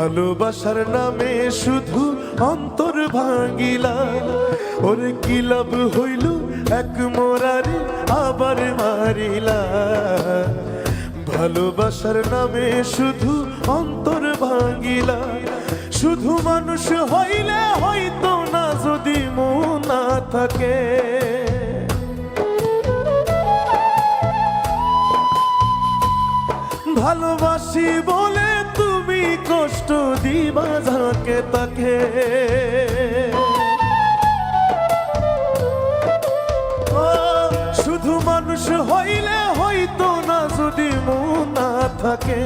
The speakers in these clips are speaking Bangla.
ভালোবাসার নামে শুধু অন্তর ভাঙিলা, ওরে কি লাভ হইল এক মোরারে আবার মারিলা। ভালোবাসার নামে শুধু অন্তর ভাঙিলা, শুধু মানুষ হইলে হয়তো না যদি মন না থাকে। ভালোবাসি বলে তুমি কষ্ট দিবা যাকে তাকে। শুধু মানুষ হইলে হয়তো না যদি মন না থাকে।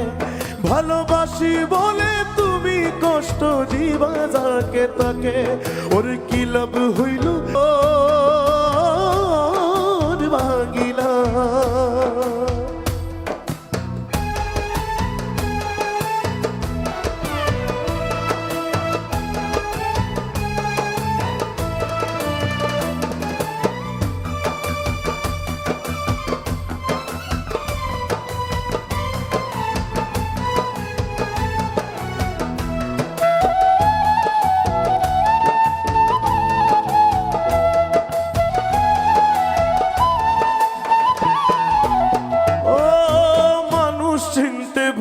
ভালোবাসি বলে তুমি কষ্ট দিবা যাকে তাকে, ওর কি লাভ হইল ভাঙিলা।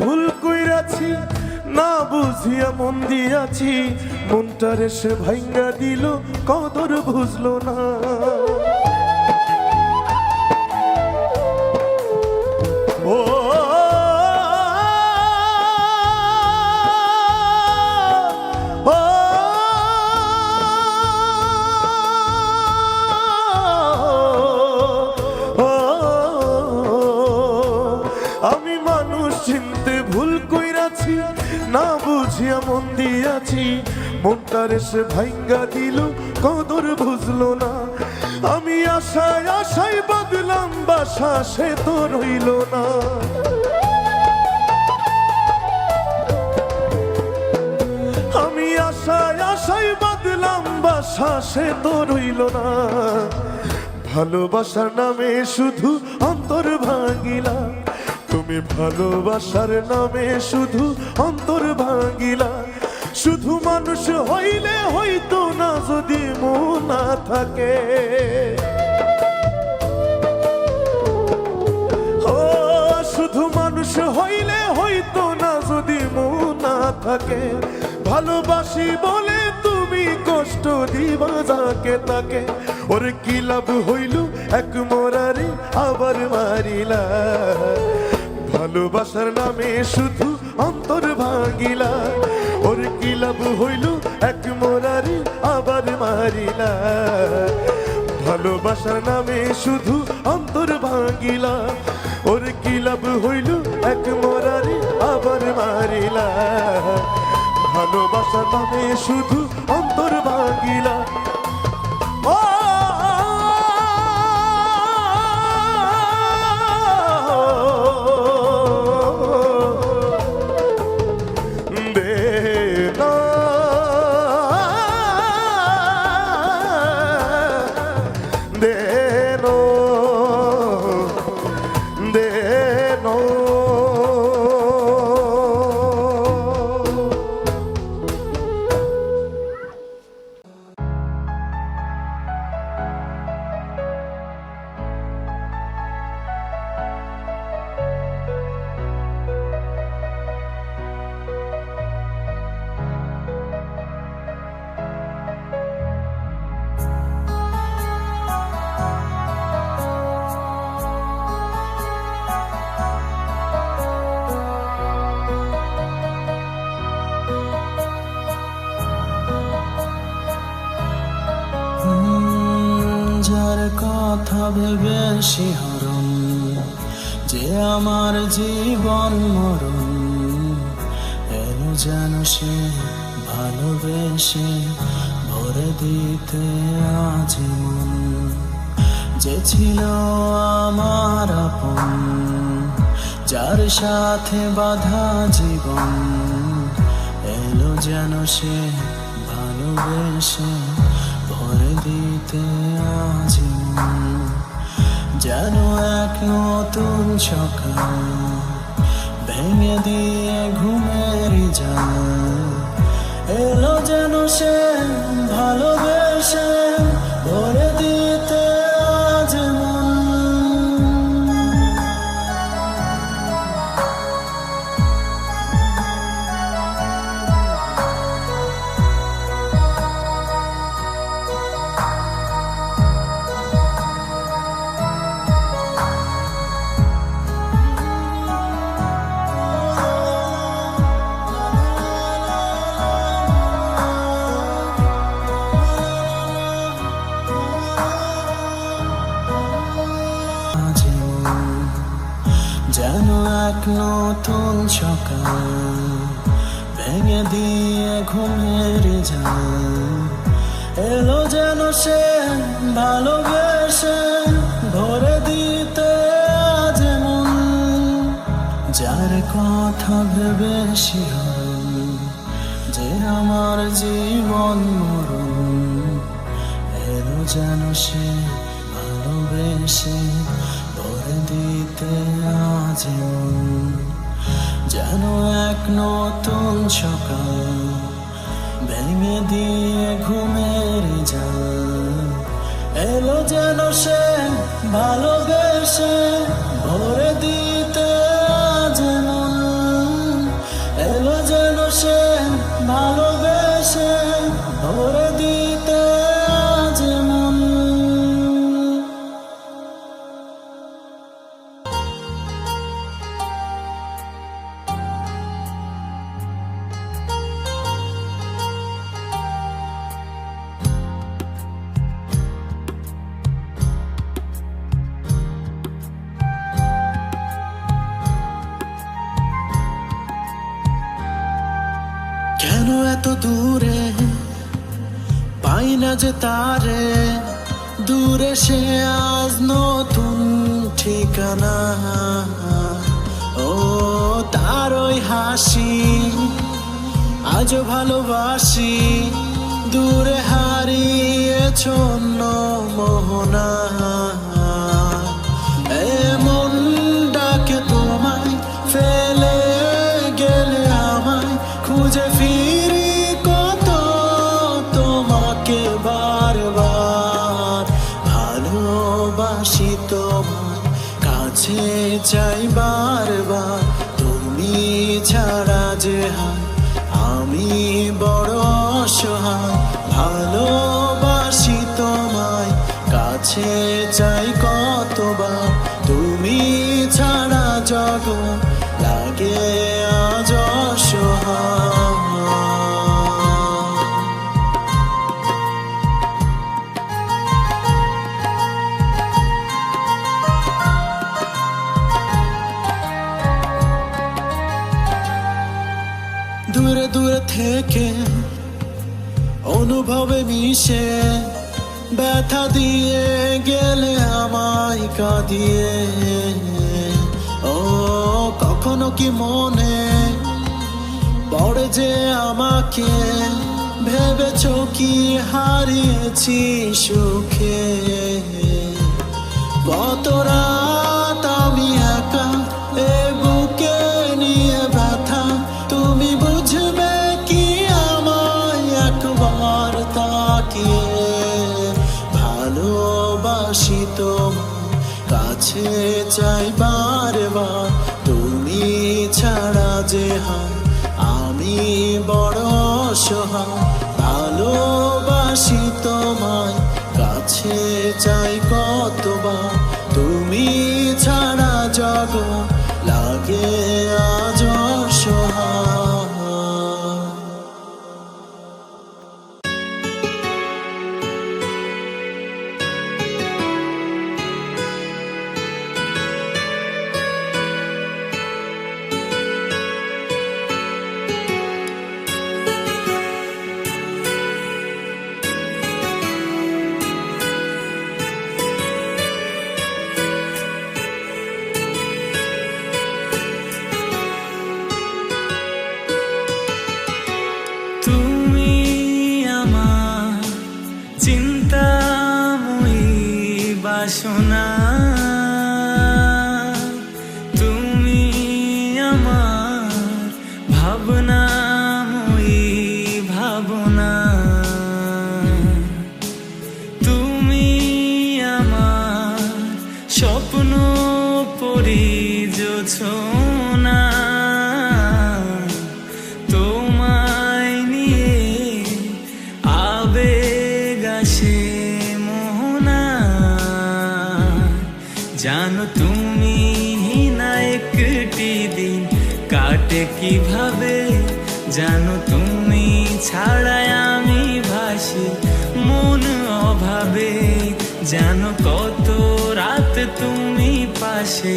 ভুল কইরাছি না বুঝিয়া মন দিয়াছি, মনটারে সে ভাঙ্গা দিল কদর বুঝলো না। ও আমি মানুষ চিনতে ভুল কইরাছি না বুঝিয়া মন দিয়াছি, মনটারে সে ভাঙ্গা দিল কদর বুঝলো না। আমি আশায় আশায় বদলাম বাসা সে তো রইল না। আমি আশায় আশায় বদলাম বাসা সে তো রইল না। ভালোবাসার নামে শুধু অন্তর ভাঙিলা, তুমি ভালোবাসার নামে শুধু অন্তর ভাঙিলা। শুধু মানুষ হইলে হইতো না যদি মন না থাকে। ও শুধু মানুষ হইলে হইতো না যদি মন না থাকে। ভালোবাসি বলে তুমি কষ্ট দিবা যাকে তাকে, ওর কি লাভ হইল এক মোরারে আবার মারিলা। ভালোবাসার নামে শুধু অন্তর ভাঙিলা, ওর কি লাভ হইল এক মোরারে আবার মারিলা। ভালোবাসার নামে শুধু অন্তর ভাঙিলা, ওর কি লাভ হইল এক মোরারে আবার মারিলা। ভালোবাসার নামে শুধু অন্তর ভাঙিলা। ও যার কথা ভেবে শিহরণ, যে আমার জীবন মরণ, এলো যেন সে ভালোবেসে ভরে দিতে আজীবন। যে ছিল আমার আপন, যার সাথে বাঁধা জীবন, এলো যেন সে ভালোবেসে ভরে দিতে আজীবন। যেন এক নতুন সকাল ভেঙে দিয়ে ঘুমের জাল, এলো যেন সে ভালোবেসে ভরে দিতে আজ মন। যেন এক নতুন সকাল ভেঙে দিয়ে ঘুমের জাল, এলো যেন সে ভালোবেসে ভরে দিতে আজ মন। যার কথা ভেবে শিহরণ যে আমার জীবন মরণ, এলো যেন সে ভালোবেসে ভরে দিতে আজ মন। যেন এক নতুন সকাল ভেঙে দিয়ে ঘুমের জাল, এলো যেন সে ভালোবেসে ভরে দিতে আজ মন। এলো যেন সে ভালোবেসে ভরে দিতে আজ মন। কেন এত দূরে পাই না যে তারে, দূরে সে আজ নতুন ঠিকানা। ও তার ওই হাসি আজও ভালোবাসি, দূরে হারিয়েছ অন্য মোহনা। এমন ডাকে তোমায় ফেলে গেলে আমায় খুঁজে ফিরি কত তোমাকে বারবার। ভালোবাসি তোমায় কাছে চাই বারবার, তুমি ছাড়া যে হায় আমি বড় অসহায়। ভালোবাসি তোমায় কাছে চাই কতবার, তুমি ছাড়া জগৎ লাগে আজ অসহায়। দূরে দূরে থেকে অনুভবে মিশে ব্যথা দিয়ে গেলে আমায় কাঁদিয়ে। ও কখনো কি মনে পড়ে যে আমাকে, ভেবেছ কি হারিয়েছি সুখে। কত রাত আমি একা এ বুকে নিয়ে ব্যথা, তুমি বুঝবে কি আমায় একবার তাকিয়ে। ভালোবাসি তোমায় কাছে চাই বারবার, তুমি ছাড়া যে হায় আমি বড় অসহায়। ভালোবাসি তোমায় কাছে চাই কতবার, তুমি ছাড়া জগৎ লাগে আজ অসহায়। শোনো পরি জোছনা, তোমায় নিয়ে আবেগ আসে মোহনা। জানো তুমি না একটি দিন কাটে কিভাবে, জানো তুমি ছাড়াই আমি ভাসি মন অভাবে। জানো কত রাত তুমি পাশে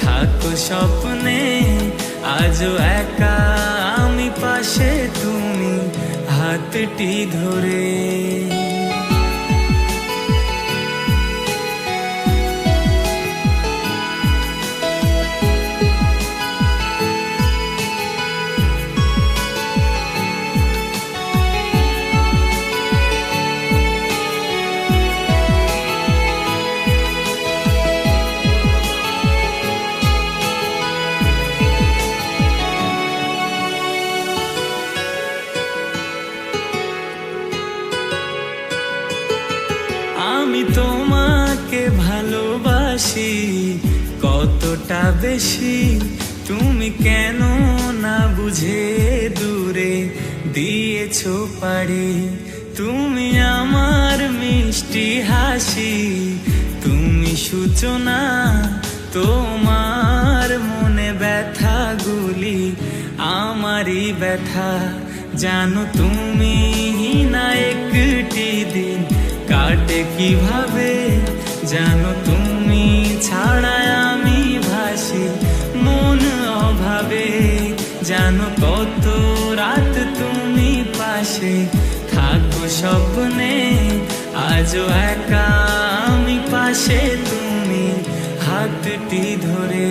থাকো স্বপ্নে, আজও একা আমি পাশে তুমি হাতটি ধরে। আমি তোমাকে ভালোবাসি কতটা বেশি, তুমি কেন না বুঝে দূরে দিয়েছো পাড়ি। তুমি আমার মিষ্টি হাসি, তুমি সূচনা, তোমার মনে ব্যথাগুলি আমারই ব্যথা। জানো তুমি না একটি দিন কাটে কিভাবে, জানো তুমি ছাড়াই আমি ভাসি মন অভাবে। জানো কত রাত তুমি পাশে থাকো স্বপ্নে, আজও একা আমি পাশে তুমি হাতটি ধরে।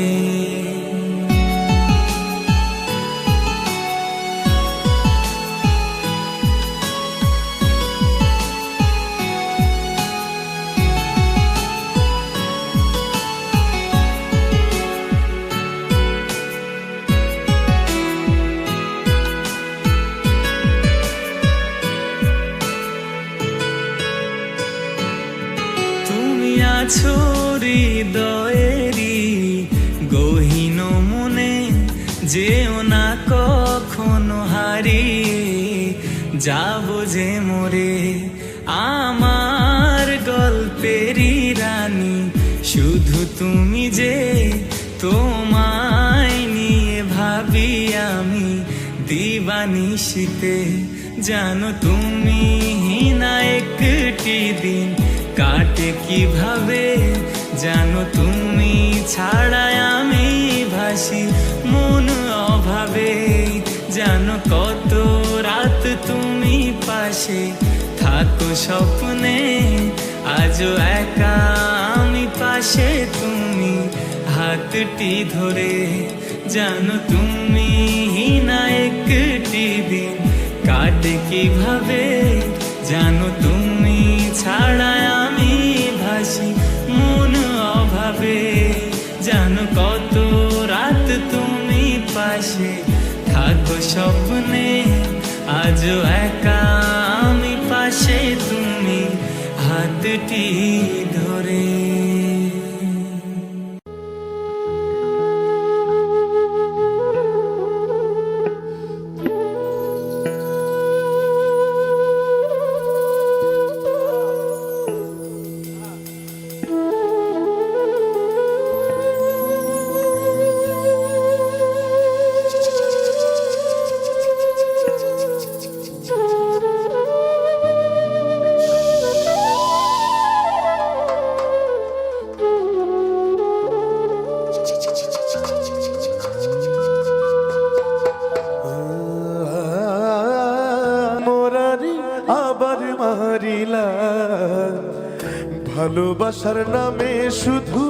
তুমি আছো হৃদয়েরই গহীন মনে, যেও না কখনো হারিয়ে যাব যে মোরে। আমার গল্পেরই রানী শুধু তুমি যে, তোমায় নিয়ে ভাবি আমি দিবানিশিতে। জানো তুমি না একটি দিন কাটে কিভাবে, জানো তুমি ছাড়াই আমি ভাসি মন অভাবে। জানো কত রাত তুমি পাশে থাকো স্বপ্নে, আজও একা আমি পাশে তুমি হাতটি ধরে। জানো তুমি না একটি দিন কাটে কিভাবে, জানো তুমি ছাড়াই আমি ভাসি মন অভাবে। জানো কত রাত তুমি পাশে থাকো স্বপ্নে, আজও একা আমি পাশে তুমি হাতটি ধরে। আবার মারিলা ভালোবাসার নামে শুধু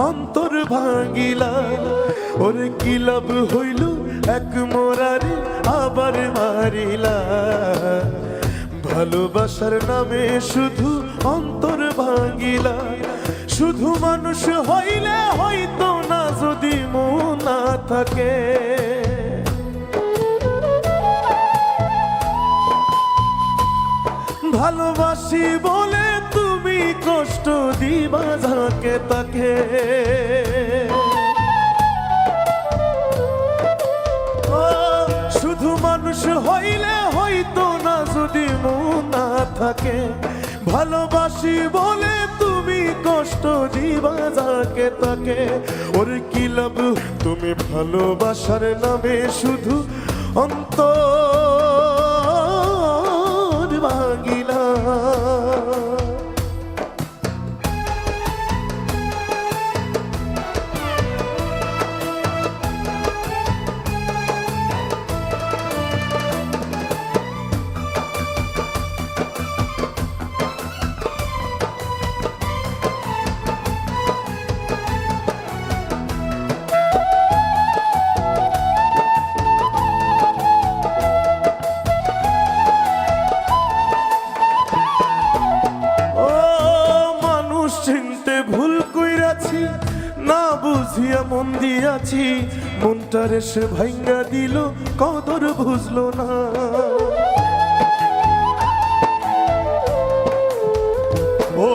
অন্তর ভাঙিলা। ওরে কি লাভ হইল এক মোরারি আবার মারিলা, ভালোবাসার নামে শুধু অন্তর ভাঙিলা। শুধু মানুষ হইলে হয়তো না যদি মন না থাকে, ভালোবাসি বলে তুমি কষ্ট দিবা যাকে তাকে। ও, শুধু মানুষ হইলে হইতো না যদি মন না থাকে, ভালোবাসি বলে তুমি কষ্ট দিবা যাকে তাকে। ওর কি লাভ তুমি ভালোবাসার নামে শুধু অন্তর ভাঙিলা। চিনতে ভুল কইরাছি, না বুঝিয়া মন দিয়াছি, মনটারে সে ভাঙ্গা দিল কদর বুঝলো না। ও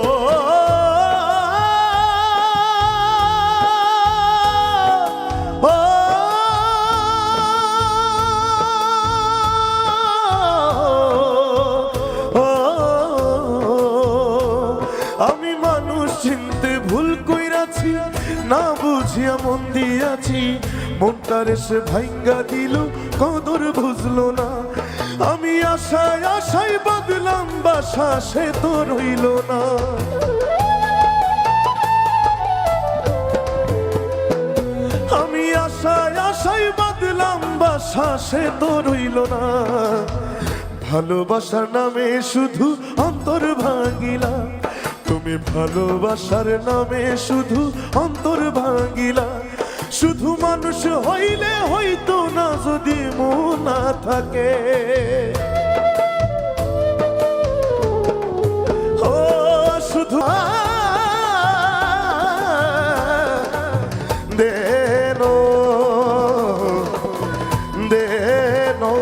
আমি মানুষ চিনতে ভুল কইরাছি, না বুঝিয়া মন দিয়াছি, মনটারে সে ভাঙ্গা দিল কদর বুঝলো না। আমি আশায় আশায় বদলাম বাসা, সে তো রইল না। আমি আশায় আশায় বদলাম বাসা, সে তো রইল না। ভালোবাসার নামে শুধু অন্তর ভাঙিলা, তুমি ভালোবাসার নামে শুধু অন্তর ভাঙিলা। শুধু মানুষ হইলে হইতো না যদি মন না থাকে। ও শুধু দেনো দেনো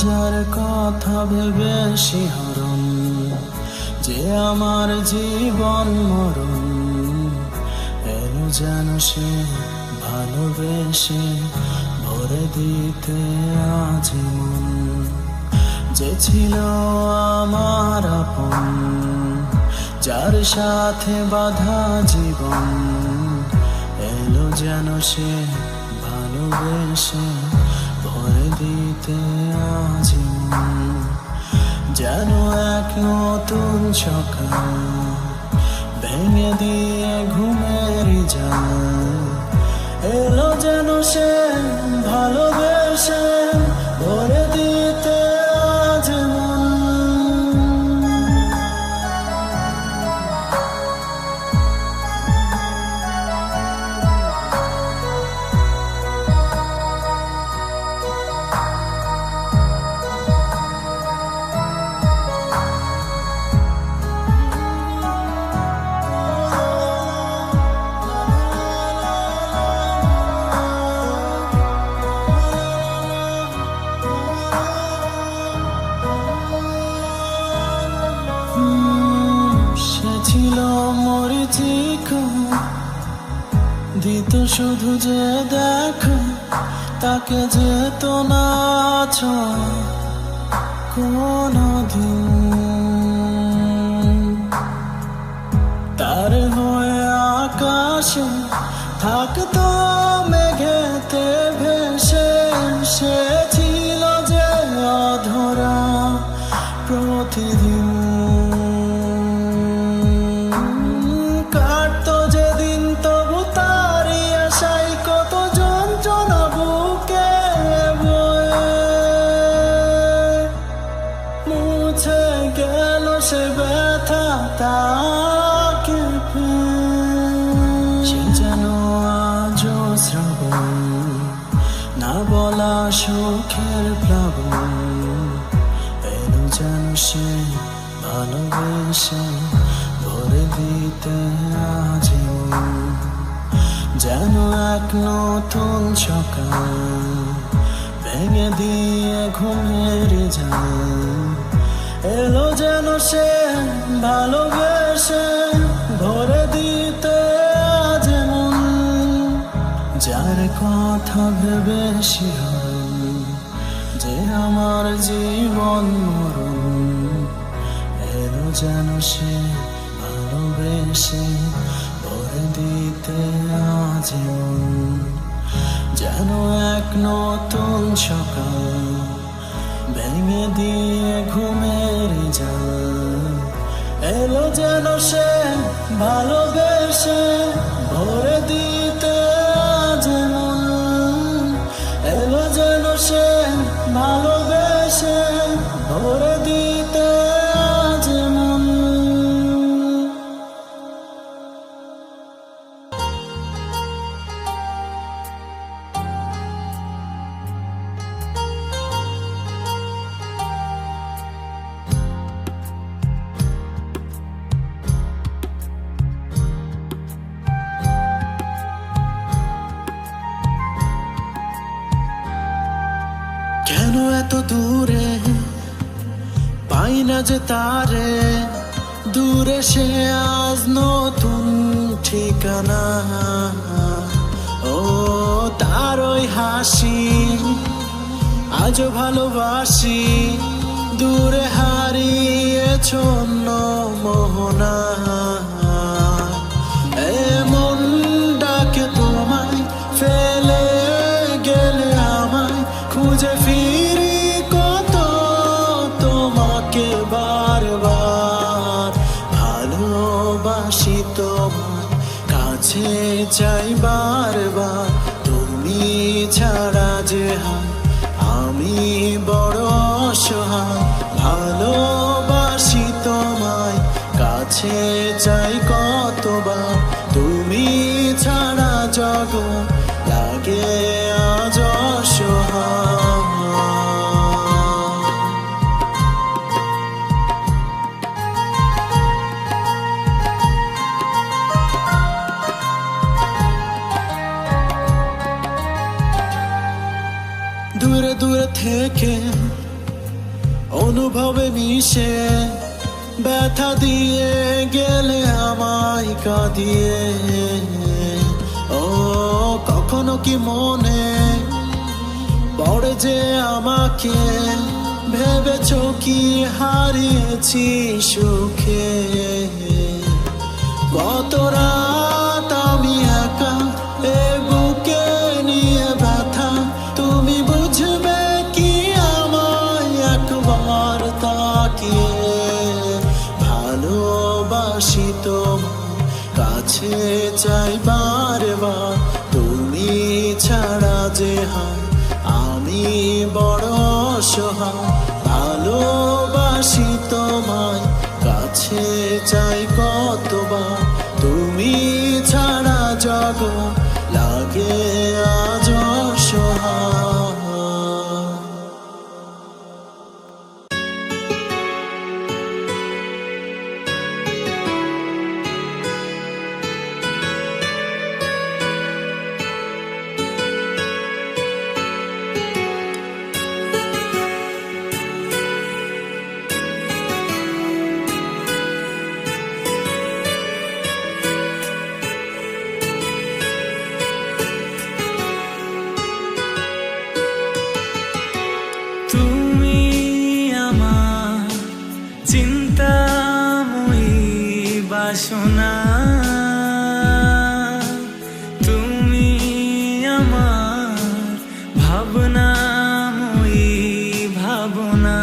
যার কথা ভেবে শিহরণ, যে আমার জীবন মরণ, এলো যেন সে ভালোবেসে ভরে দিতে আজীবন। যে ছিল আমার আপন, যার সাথে বাঁধা জীবন, এলো যেন সে ভালোবেসে ভরে দিতে আজীবন। যেন এক নতুন সকাল ভেঙে দিয়ে ঘুমের জাল, এলো যেন সে ভালোবেসে ভরে দিতে আজীবন। সে ছিল মরিচিকা, দিত শুধু যে দেখো, তাকে যেত না কোনদিন। তার হয়ে আকাশে থাকতো মেঘেতে ভেসে, সে ছিল যে অধরা প্রতিদিন। কাটতো যেদিন তবু তারই আশায় কত যন্ত্রণা সে ভালোবেসে ভরে দিতে আজি যেন এক নতুন সকাল ভেঙে দিয়ে ঘুমের যায় এলো যেন সে ভালোবেসে ভরে দিতে আজ মন যার কথা ভেবে শিহরণ যে আমার জীবন মরণ এলো যেন সে ভালোবেসে ভরে দিতে আজ মন যেন এক নতুন সকাল ভেঙে দিয়ে ঘুমের জাল এলো যেন সে ভালোবেসে ভরে দিতে আজ মন এলো যেন সে ভালোবেসে ভরে দিতে আজ মন কেন এত দূরে পাই না যে তারে দূরে সে আজ নতুন ঠিকানা ও তার ওই হাসি আজও ভালোবাসি দূরে হারিয়ে ছন্ন মোহনা এমন ডাকে তোমায় ফেলে গেলে আমায় খুঁজে ফিরি কত তোমাকে বারবার ভালোবাসি তোমায় কাছে চাই বারবার তুমি ছাড়া যে হায় আমি বড় অসহায় ভালোবাসি তোমায় কাছে চাই কতবার তুমি ছাড়া জগৎ লাগে আজ অসহায় দূরে দূরে থেকে অনুভবে মিশে ব্যথা দিয়ে গেলে আমায় কাঁদিয়ে ও কখনো কি মনে পড়ে যে আমাকে ভেবেছ কি হারিয়েছি সুখে কত রাত আমি একা এ বুকে নিয়ে ব্যথা তুমি বুঝবে কি আমায় একবার তাকিয়ে ভালোবাসি তোমায় কাছে চাই বারবার তুমি ছাড়া যে হায় আমি বড় অসহায় ভালোবাসি তোমায় কাছে চাই কতবার তুমি ছাড়া জগৎ লাগে আজ অসহায় তুমি আমার চিন্তাময়ী বাসনা তুমি আমার ভাবনাময়ী ভাবনা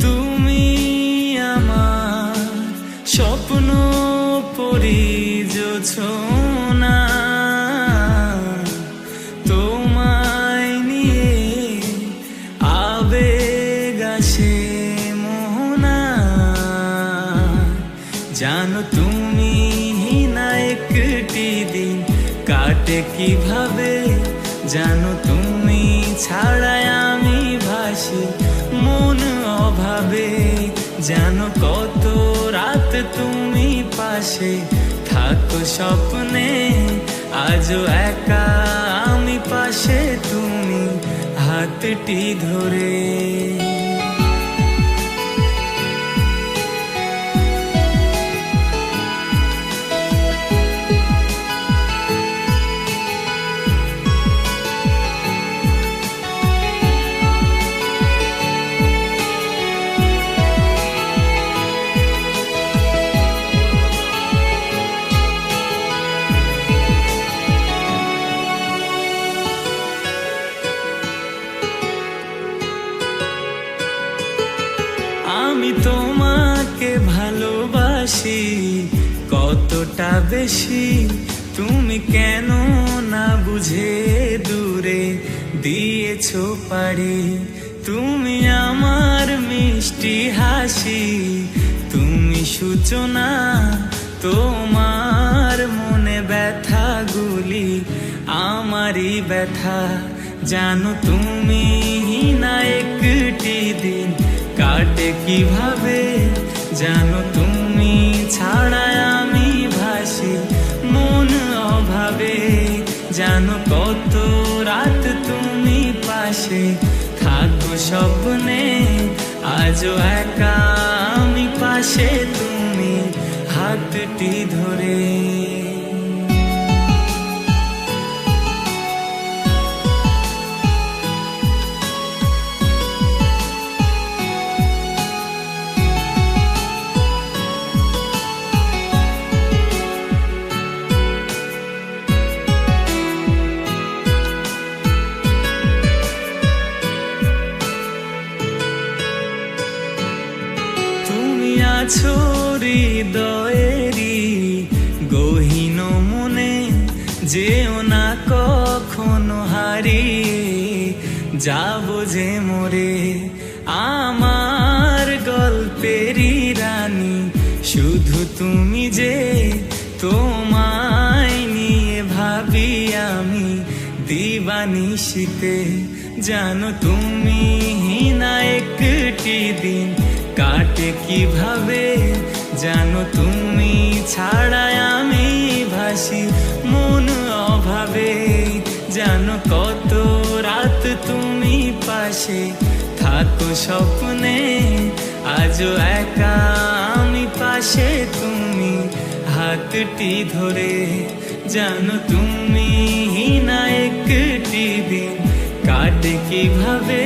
তুমি আমার স্বপ্ন পরিযোছনা তোমায় নিয়ে আবেগ আসে মোহনা জানো তুমি না একটি দিন কাটে কিভাবে জানো তুমি ছাড়াই আমি ভাসি জানো কত রাত তুমি পাশে থাকো স্বপ্নে, আজও একা আমি পাশে তুমি হাতটি ধরে। আমি তোমাকে ভালোবাসি কতটা বেশি, তুমি কেন না বুঝে দূরে দিয়েছো পাড়ি। তুমি আমার মিষ্টি হাসি, তুমি সূচনা, তোমার মনে ব্যথাগুলি আমারই ব্যথা। জানো তুমি না একটি দিন কাটে কিভাবে, জানো তুমি ছাড়া আমি ভাসি মন অভাবে। জানো কত রাত তুমি পাশে থাকো স্বপ্নে, আজও একা আমি পাশে তুমি হাতটি ধরে। তুমি আছো হৃদয়েরই গহীন মনে, যেও না কখনো হারিয়ে যাব যে মোরে। আমার গল্পেরই রানী শুধু তুমি যে, তোমায় নিয়ে ভাবি আমি দিবানিশিতে। জানো তুমি না একটি দিন কাটে কিভাবে, জানো তুমি ছাড়া আমি ভাসি মন অভাবে। জানো কত রাত তুমি পাশে থাকো স্বপ্নে, আজও একা আমি পাশে তুমি হাতটি ধরে। জানো তুমি না একটি দিন কাটে কিভাবে,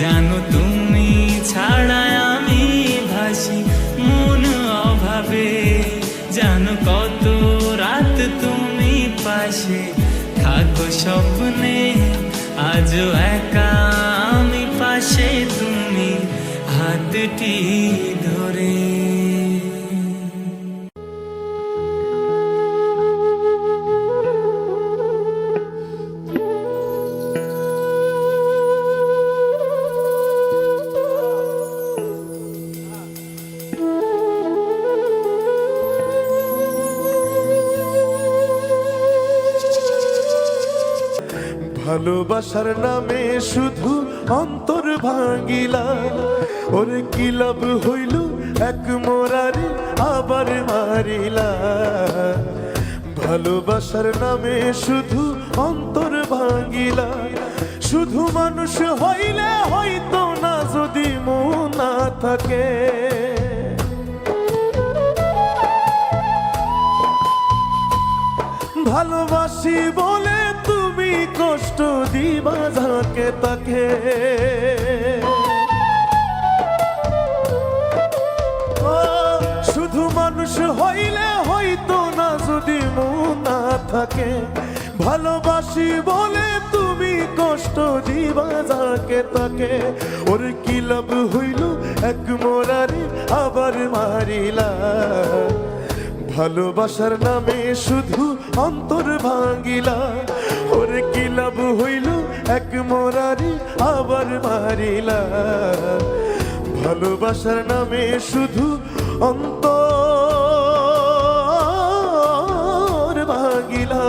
জানো তুমি ছাড়া আমি ভাসি মন অভাবে। জানো কত রাত তুমি পাশে থাকো স্বপ্নে, আজও একা আমি পাশে তুমি হাতটি ধরে। ভালোবাসার নামে শুধু অন্তর ভাঙিলা, ওরে কি লাভ হইল এক মোরারে আবার মারিলা। ভালোবাসার নামে শুধু অন্তর ভাঙিলা, শুধু মানুষ হইলে হয়তো না যদি মন না থাকে। ভালোবাসি বলে তুমি কষ্ট দিবা যাকে তাকে। শুধু মানুষ হইলে হয়তো না যদি মন না থাকে। ভালোবাসি বলে তুমি কষ্ট দিবা যাকে তাকে। ওর কি লাভ হইল এক মোরারে আবার মারিলা। ভালোবাসার নামে শুধু অন্তর ভাঙিলা, ওর কি লাভ হইল এক মোরারি আবার মারিলা। ভালোবাসার নামে শুধু অন্তর ভাঙিলা।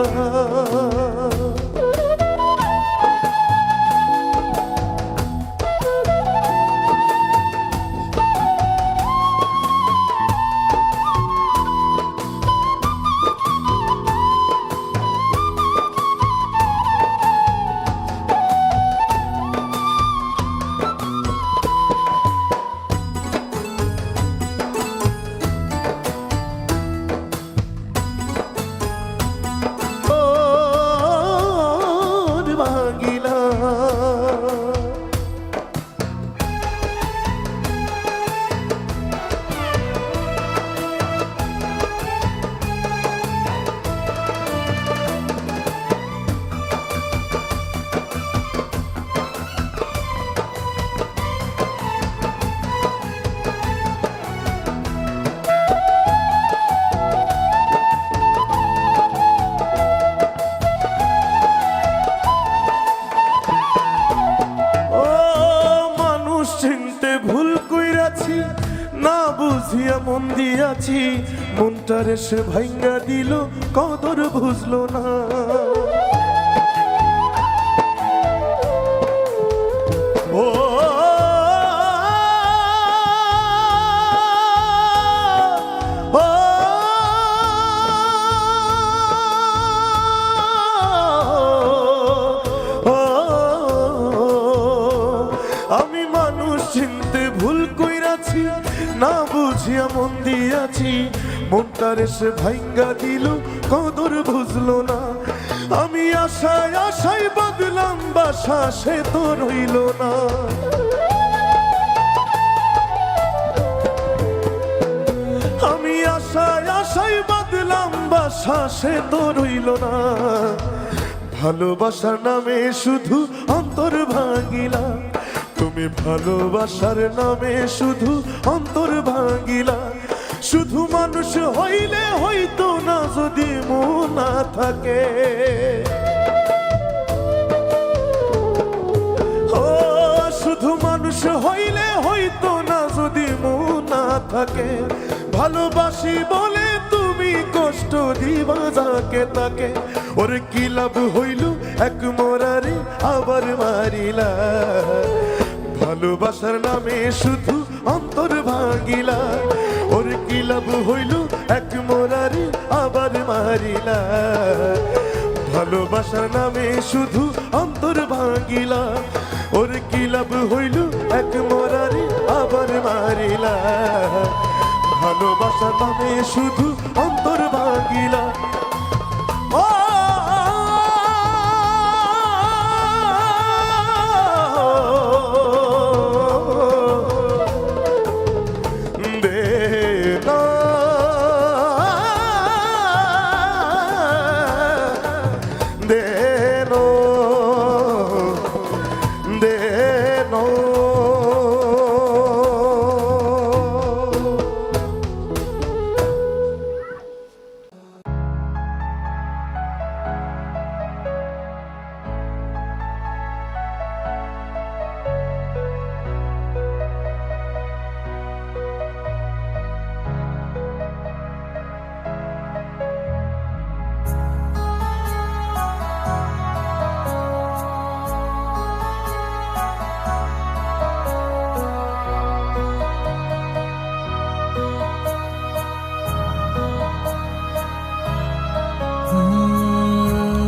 বুঝিয়া মন দিয়াছি, মনটারে সে ভাঙ্গা দিল, কদর বুঝলো না। ও আমি মানুষ চিনতে ভুল কইরাছি, না বুঝিয়া মন দিয়াছি, মনটারে সে ভাঙ্গা দিল, কদর বুঝলো না। আমি আশায় আশায় বদলাম বাসা, সে তো রইল না। আমি আশায় আশায় বদলাম বাসা, সে তো রইল না। ভালোবাসার নামে শুধু অন্তর ভাঙিলা, তুমি ভালোবাসার নামে শুধু অন্তর ভাঙিলা। শুধু মানুষ হইলে হইতো না যদি মন না থাকে। ও শুধু মানুষ হইলে হইতো না যদি মন না থাকে। ভালোবাসি বলে তুমি কষ্ট দিবা যাকে তাকে, ওরে কি লাভ হইল এক মোরারে আবার মারিলা। ভালোবাসার নামে শুধু অন্তর ভাঙিলা, ওরে কি লাভ হইল এক মোরারে আবার মারিলা। ভালোবাসার নামে শুধু অন্তর ভাঙিলা, ওরে কি লাভ হইল এক মোরারে আবার মারিলা। ভালোবাসার নামে শুধু অন্তর ভাঙিলা। ও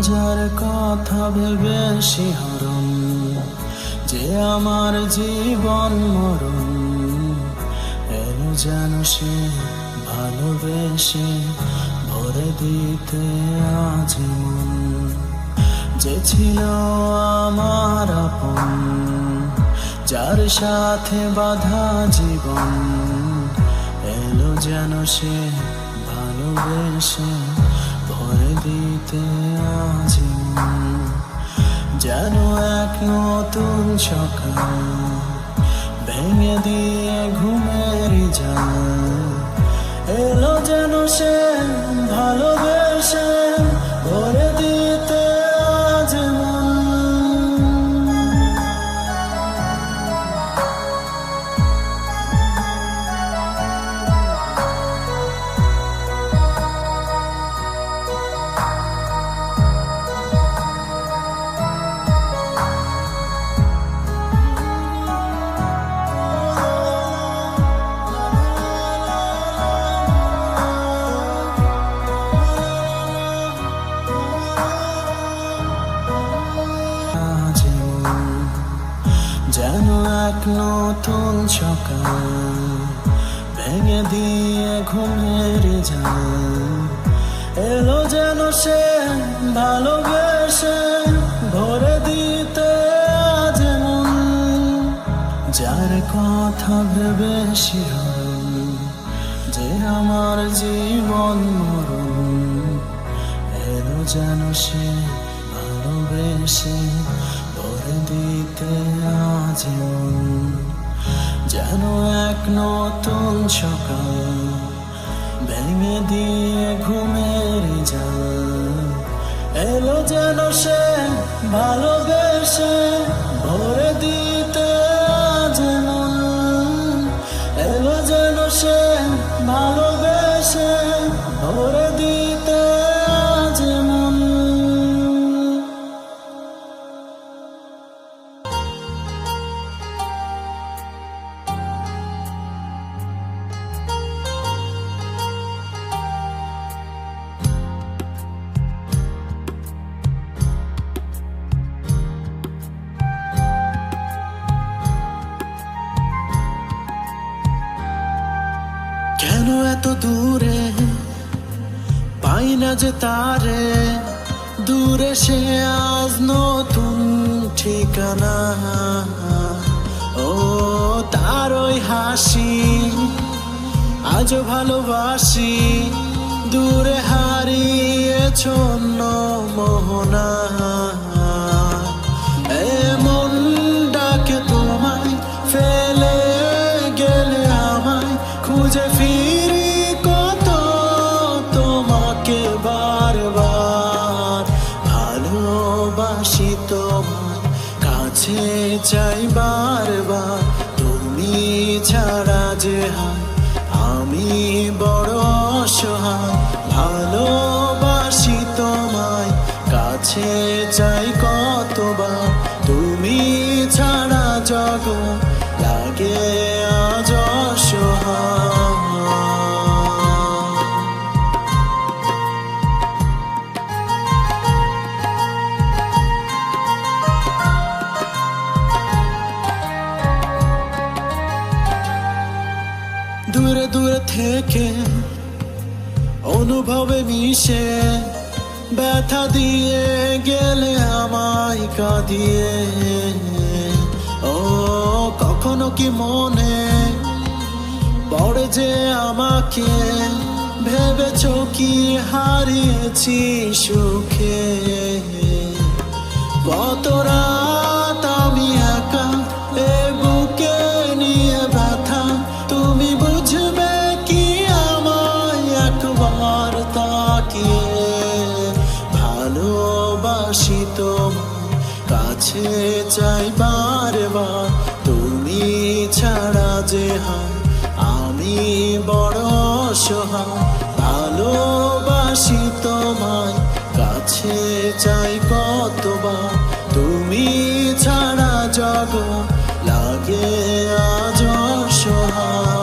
যার কথা ভেবে শিহরণ, যে আমার জীবন মরণ, এলো যেন সে ভালোবেসে ভরে দিতে আজ মন। যে ছিল আমার আপন, যার সাথে বাঁধা জীবন, এলো যেন সে ভালোবেসে ভরে দিতে আজ মন। যেন এক নতুন সকাল ভেঙে দিয়ে ঘুমের জাল, এলো যেন সে ভালোবেসে ভরে দিতে আজ মন। যেন এক নতুন সকাল ভেঙে দিয়ে ঘুমের জাল, এলো যেন সে ভালোবেসে ভরে দিতে আজ মন। যার কথা ভেবে শিহরণ, যে আমার জীবন মরণ, এলো যেন সে ভালোবেসে ভরে দিতে আজ মন। যেন এক নতুন সকাল ভেঙে দিয়ে ঘুমের জাল, এলো যেন সে ভালোবেসে ভরে দিতে আজ মন। এলো যেন সে দূরে, পাই না যে তারে, দূরে সে আজ নতুন ঠিকানা। ও তার ওই হাসি আজও ভালোবাসি, দূরে হারিয়েছ অন্য মোহনা। এমন ডাকে তোমায়, ফেলে গেলে আমায়, খুঁজে ফিরি কত তোমাকে বারবার। ভালোবাসি তোমায়, কাছে চাই বারবার, তুমি ছাড়া যে হায় আমি বড় অসহায়। ভালোবাসি তোমায়, কাছে চাই কতবার, তুমি ছাড়া জগৎ লাগে আজ অসহায়। দূরে দূরে থেকে অনুভবে মিশে, ব্যথা দিয়ে গেলে আমায় কাঁদিয়ে। ও কখনো কি মনে পড়ে যে আমাকে, ভেবেছ কি হারিয়েছি সুখে। কত রাত আমি একা এ বুকে নিয়ে ব্যথা, তুমি বুঝবে কি আমায় একবার তাকিয়ে। ভালোবাসি তোমায়, কাছে চাই বারবার, তুমি ছাড়া যে হায় আমি বড় অসহায়। ভালোবাসি তোমায়, কাছে চাই কতবার, তুমি ছাড়া জগৎ লাগে আজ অসহায়।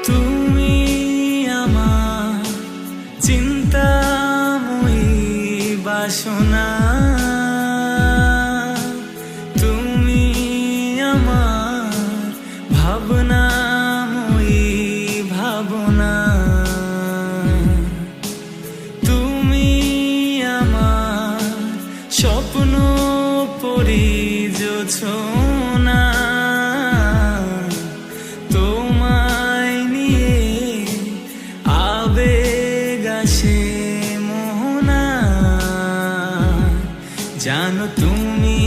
তুমি আমার চিন্তাময়ী বাসনা, তুমি আমার ভাবনাময়ী ভাবনা। তুমি আমার স্বপ্ন পরিযোছনা, তোমায় নিয়ে আবেগ আসে মোহনা। জানো তুমি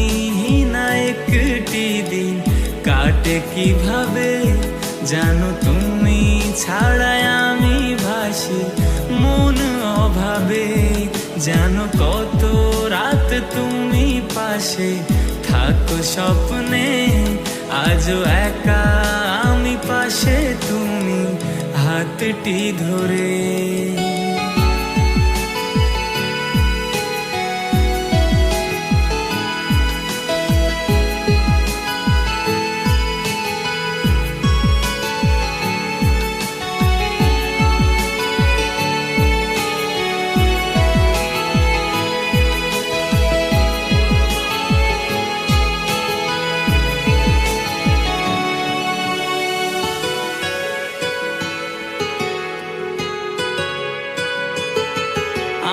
না একটি দিন কাটে কিভাবে, জানো তুমি ছাড়াই আমি ভাসি মন অভাবে। জানো কত রাত তুমি পাশে থাকো স্বপ্নে, আজও একা আমি পাশে তুমি হাতটি ধরে।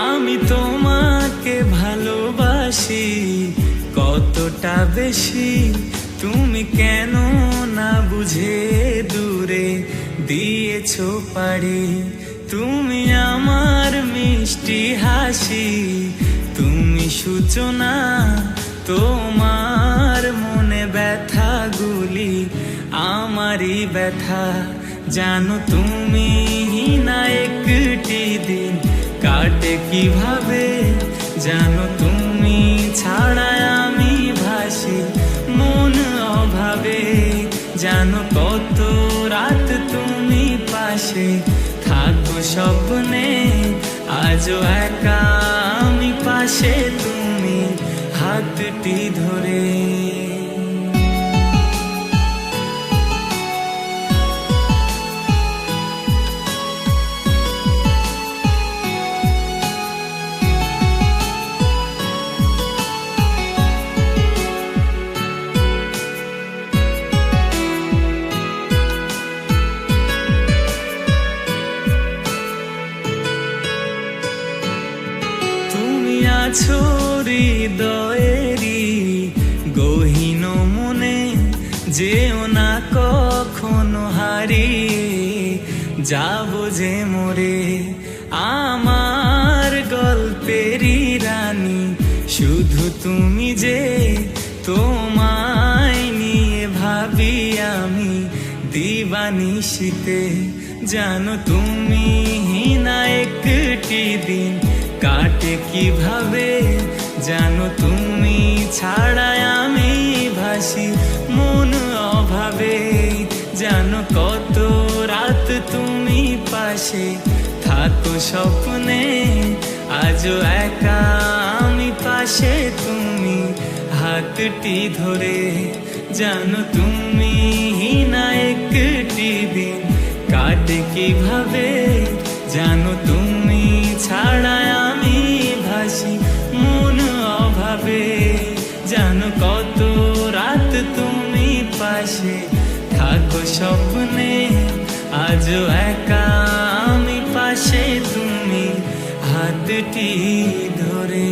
আমি তোমাকে ভালোবাসি কতটা বেশি, তুমি কেন না বুঝে দূরে দিয়েছো পাড়ি। তুমি আমার মিষ্টি হাসি, তুমি সূচনা, তোমার মনে ব্যথাগুলি আমারই ব্যথা। জানো তুমি না একটি দিন কাটে কিভাবে, জানো তুমি ছাড়া আমি ভাসি মন অভাবে। জানো কত রাত তুমি পাশে পাশে থাকো স্বপ্নে, আজও একা আমি পাশে তুমি হাতটি ধরে। তুমি আছো হৃদয়েরই গহীন মনে, যেও না কখনো হারিয়ে যাব যে মোরে। আমার গল্পেরই রানী শুধু তুমি যে, তোমায় নিয়ে ভাবি আমি দিবানিশিতে। জানো তুমি না একটি দিন কাটে কিভাবে, জানো তুমি ছাড়াই আমি ভাসি মন অভাবে। জানো কত রাত তুমি পাশে থাকো স্বপ্নে, আজও একা আমি পাশে তুমি হাতটি ধরে। জানো তুমি না একটি দিন কাটে কিভাবে, জানো তুমি ছাড়াই আমি ভাসি মন অভাবে। জানো কত রাত তুমি পাশে থাকো স্বপ্নে, আজও একা আমি পাশে তুমি হাতটি ধরে।